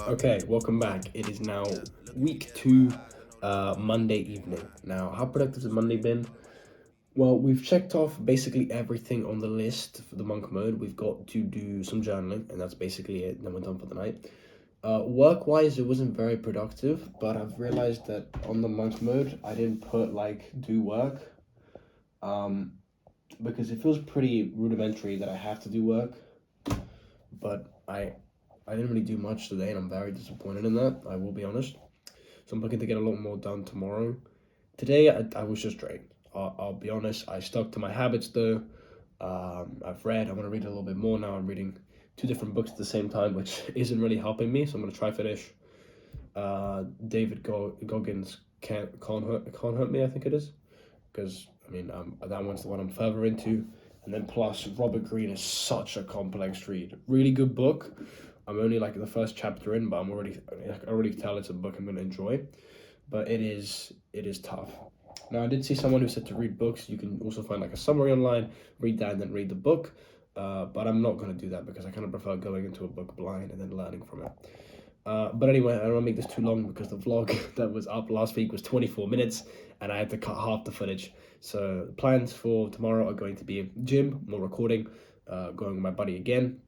Okay, welcome back. It is now week 2, Monday evening. Now, how productive has Monday been? Well, we've checked off basically everything on the list for the monk mode. We've got to do some journaling, and that's basically it. Then we're done for the night. Work-wise, it wasn't very productive, but I've realized that on the monk mode, I didn't put do work, because it feels pretty rudimentary that I have to do work. But I didn't really do much today, and I'm very disappointed in that, I will be honest. So I'm looking to get a lot more done tomorrow. Today, I was just drained. I'll be honest, I stuck to my habits though. I've read, I want to read a little bit more now. I'm reading 2 different books at the same time, which isn't really helping me, so I'm going to try finish David Goggins' Can't Hurt Me, I think it is. Because, I mean, that one's the one I'm further into. And then plus, Robert Greene is such a complex read. Really good book. I'm only the first chapter in, but I already tell it's a book I'm going to enjoy. But it is tough. Now, I did see someone who said to read books. You can also find a summary online, read that, and then read the book. But I'm not going to do that because I kind of prefer going into a book blind and then learning from it. But anyway, I don't want to make this too long because the vlog that was up last week was 24 minutes and I had to cut half the footage. So the plans for tomorrow are going to be gym, more recording, going with my buddy again.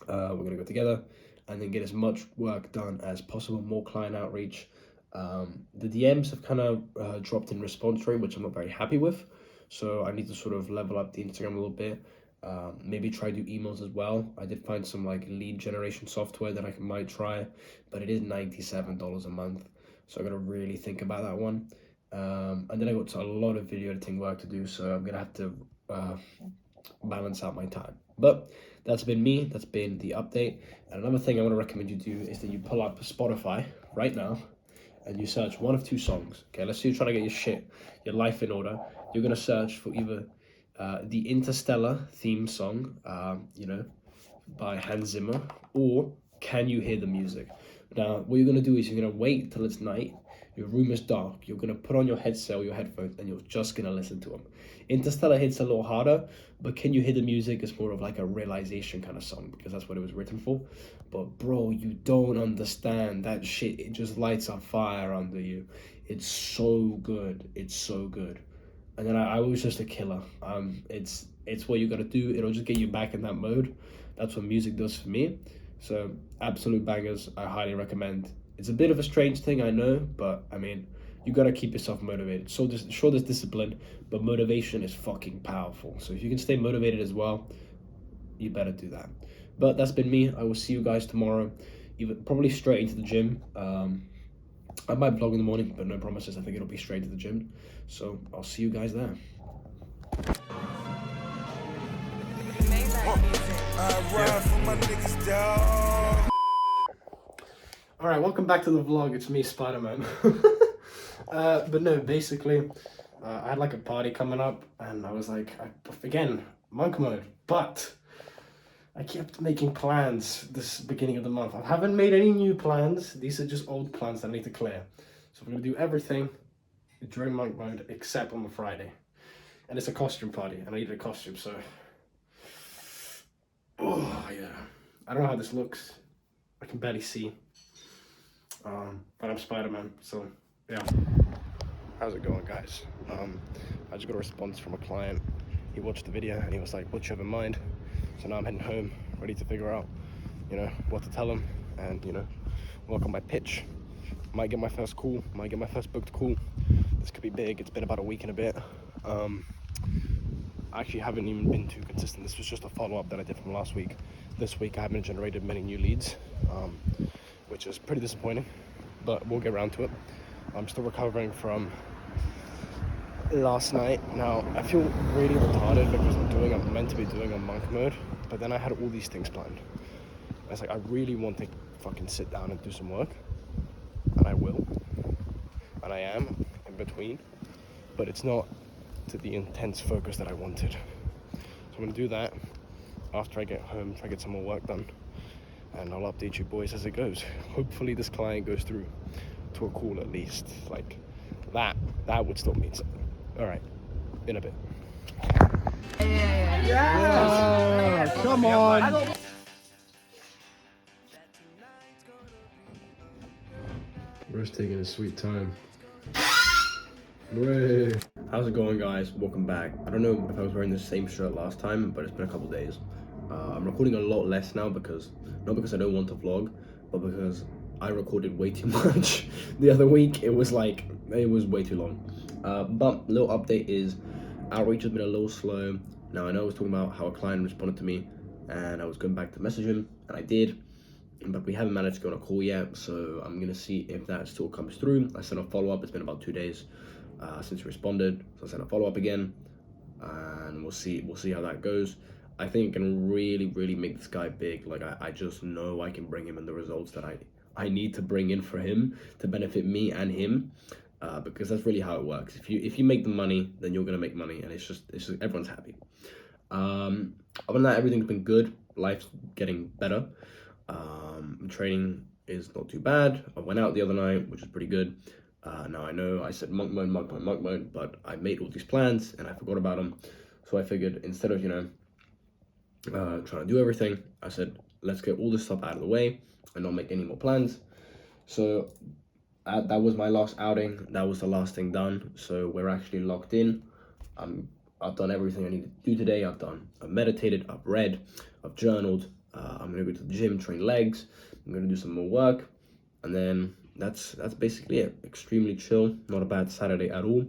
We're going to go together and then get as much work done as possible, more client outreach. The DMs have kind of dropped in response rate, which I'm not very happy with. So I need to sort of level up the Instagram a little bit. Maybe try do emails as well. I did find some lead generation software that I might try, but it is $97 a month. So I got to really think about that one. And then I got a lot of video editing work to do, so I'm going to have to balance out my time. But that's been me. That's been the update. And another thing I want to recommend you do is that you pull up Spotify right now and you search one of 2 songs. Okay, let's say you're trying to get your life in order. You're going to search for either the Interstellar theme song, by Hans Zimmer, or Can You Hear the Music? Now, what you're going to do is you're going to wait till it's night, your room is dark, you're going to put on your headset or your headphones, and you're just going to listen to them. Interstellar hits a little harder, but Can You Hear the Music is more of a realization kind of song, because that's what it was written for. But bro, you don't understand that shit. It just lights a fire under you. It's so good. It's so good. And then I was just a killer. It's what you gotta do. It'll just get you back in that mode. That's what music does for me. So absolute bangers. I highly recommend. It's a bit of a strange thing, I know, but I mean, you gotta keep yourself motivated. So sure, there's discipline, but motivation is fucking powerful. So if you can stay motivated as well, you better do that. But that's been me. I will see you guys tomorrow. Probably straight into the gym. I might vlog in the morning, but no promises. I think it'll be straight to the gym. So I'll see you guys there. Alright, welcome back to the vlog. It's me, Spider-Man. But no, basically, I had a party coming up, and I was again, monk mode. But I kept making plans this beginning of the month. I haven't made any new plans. These are just old plans that I need to clear. So I'm going to do everything during monk mode except on the Friday. And it's a costume party, and I need a costume, so... Oh, yeah. I don't know how this looks. I can barely see. But I'm Spider-Man, so, yeah. How's it going, guys? I just got a response from a client. He watched the video, and he was like, what you have in mind? So now I'm heading home, ready to figure out, what to tell him, and, work on my pitch. Might get my first call, might get my first booked call. This could be big. It's been about a week and a bit. I actually haven't even been too consistent. This was just a follow-up that I did from last week. This week I haven't generated many new leads, which is pretty disappointing, but we'll get around to it. I'm still recovering from last night. Now, I feel really retarded because I'm meant to be doing a monk mode, but then I had all these things planned. It's I really want to fucking sit down and do some work, and I will, and I am in between, but it's not to the intense focus that I wanted. So I'm gonna do that after I get home, try to get some more work done, and I'll update you boys as it goes. Hopefully this client goes through to a call at least. That would still mean something. All right, in a bit. Yeah. Come on. Bro's taking his sweet time. Hooray. How's it going, guys? Welcome back. I don't know if I was wearing the same shirt last time, but it's been a couple days. I'm recording a lot less now because, not because I don't want to vlog, but because I recorded way too much the other week. It was way too long. But little update is outreach has been a little slow. Now I know I was talking about how a client responded to me and I was going back to message him, and I did, but we haven't managed to go on a call yet, so I'm gonna see if that still comes through. I sent a follow-up. It's been about 2 days since he responded, so I sent a follow-up again, and we'll see how that goes. I think it can really make this guy big. Like I just know I can bring him in the results that I need to bring in for him to benefit me and him, because that's really how it works. If you make the money, then you're gonna make money, and it's just everyone's happy. Other than that, everything's been good. Life's getting better. Training is not too bad. I went out the other night, which is pretty good. Now I know I said monk mode, but I made all these plans and I forgot about them. So I figured instead of trying to do everything, I said let's get all this stuff out of the way and not make any more plans. So that was my last outing. That was the last thing done. So we're actually locked in. I've done everything I need to do today. I've meditated, I've read, I've journaled. I'm gonna go to the gym, train legs. I'm gonna do some more work, and then that's basically it. Extremely chill, not a bad Saturday at all.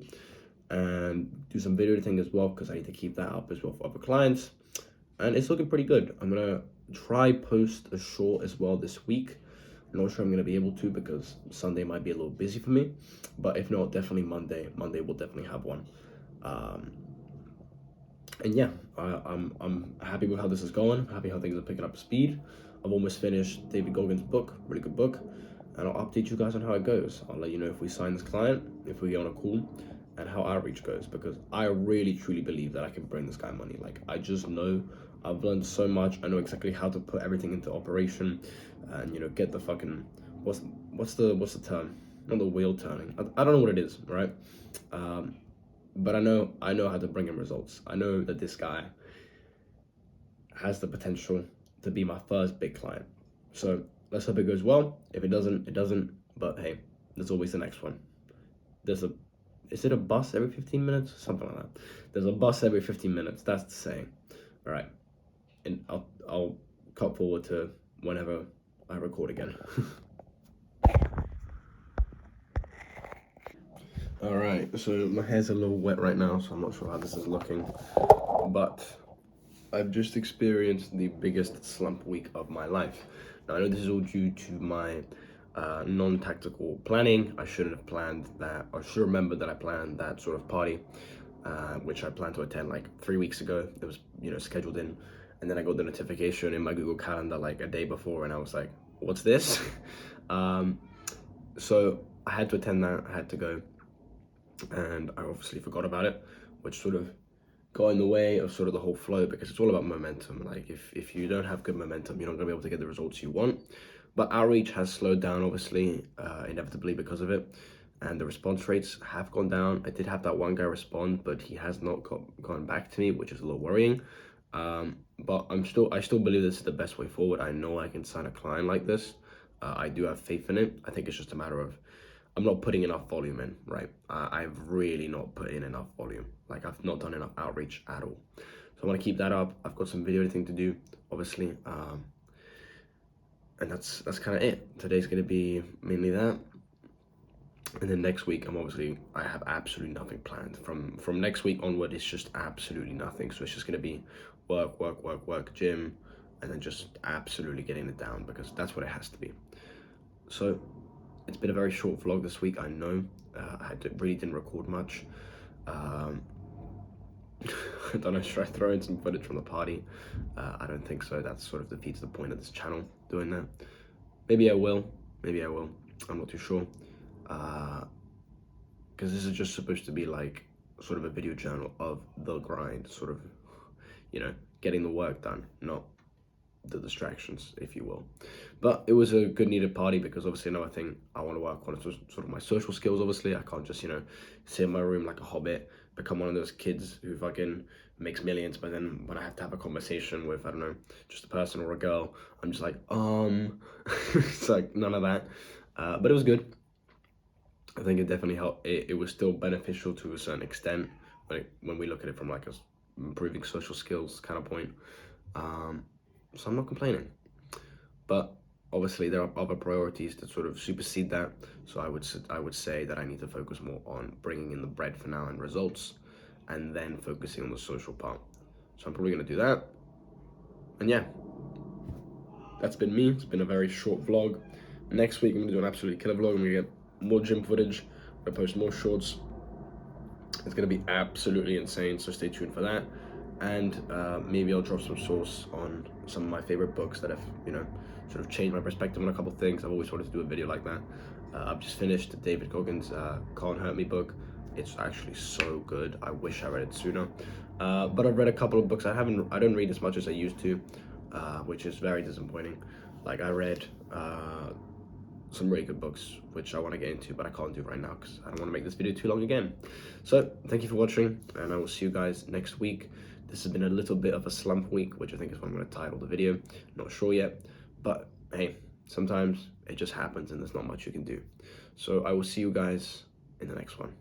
And do some video editing as well because I need to keep that up as well for other clients. And it's looking pretty good. I'm gonna try post a short as well this week. I'm not sure I'm gonna be able to because Sunday might be a little busy for me, but if not, definitely Monday. Monday we'll definitely have one. And yeah, I'm happy with how this is going. I'm happy how things are picking up speed. I've almost finished David Goggins' book, really good book, and I'll update you guys on how it goes. I'll let you know if we sign this client, if we get on a call, and how outreach goes, because I really truly believe that I can bring this guy money. Like I just know I've learned so much. I know exactly how to put everything into operation, and get the fucking what's the term? Not the wheel turning. I don't know what it is, right? But I know how to bring him results. I know that this guy has the potential to be my first big client. So let's hope it goes well. If it doesn't, it doesn't. But hey, there's always the next one. Is it a bus every 15 minutes? Something like that. There's a bus every 15 minutes. That's the saying. All right. And I'll cut forward to whenever I record again. All right, so my hair's a little wet right now, so I'm not sure how this is looking, but I've just experienced the biggest slump week of my life. Now I know this is all due to my non-tactical planning. I shouldn't have planned that, or should remember that I planned that sort of party, which I planned to attend like 3 weeks ago. It was scheduled in, and then I got the notification in my Google Calendar like a day before, and I was like, what's this? So I had to attend that. I had to go. And I obviously forgot about it, which sort of got in the way of sort of the whole flow, because it's all about momentum. Like if you don't have good momentum, you're not gonna be able to get the results you want. But outreach has slowed down, obviously, inevitably because of it, and the response rates have gone down. I did have that one guy respond, but he has not gone back to me, which is a little worrying. But I still believe this is the best way forward. I know I can sign a client like this. I do have faith in it. I think it's just a matter of I'm not putting enough volume in, right? I've really not put in enough volume. Like I've not done enough outreach at all. So I want to keep that up. I've got some video editing to do, obviously. And that's kind of it. Today's going to be mainly that. And then next week, I have absolutely nothing planned. From next week onward, it's just absolutely nothing. So it's just going to be work, gym, and then just absolutely getting it down, because that's what it has to be. So it's been a very short vlog this week, I know. I really didn't record much. I don't know, should I throw in some footage from the party? I don't think so. That sort of defeats the point of this channel, doing that. Maybe I will. I'm not too sure. Because this is just supposed to be like sort of a video journal of the grind, sort of, getting the work done, not the distractions, if you will. But it was a good needed party, because obviously another thing I want to work on is sort of my social skills. Obviously I can't just sit in my room like a hobbit, become one of those kids who fucking makes millions, but then when I have to have a conversation with, I don't know, just a person or a girl, I'm just like it's like none of that. But it was good. I think it definitely helped. It was still beneficial to a certain extent when we look at it from like a improving social skills kind of point. So I'm not complaining, but obviously there are other priorities that sort of supersede that. So I would say that I need to focus more on bringing in the bread for now and results, and then focusing on the social part. So I'm probably gonna do that. And yeah, that's been me. It's been a very short vlog. Next week I'm gonna do an absolutely killer vlog. I'm gonna get more gym footage. I'm gonna post more shorts. It's gonna be absolutely insane, so stay tuned for that. And maybe I'll drop some source on some of my favorite books that have, sort of changed my perspective on a couple things. I've always wanted to do a video like that. I've just finished David Goggins' Can't Hurt Me book. It's actually so good. I wish I read it sooner. But I've read a couple of books. I don't read as much as I used to, which is very disappointing. Like I read some really good books, which I want to get into, but I can't do right now because I don't want to make this video too long again. So thank you for watching, and I will see you guys next week. This has been a little bit of a slump week, which I think is what I'm going to title the video. Not sure yet, but hey, sometimes it just happens and there's not much you can do. So I will see you guys in the next one.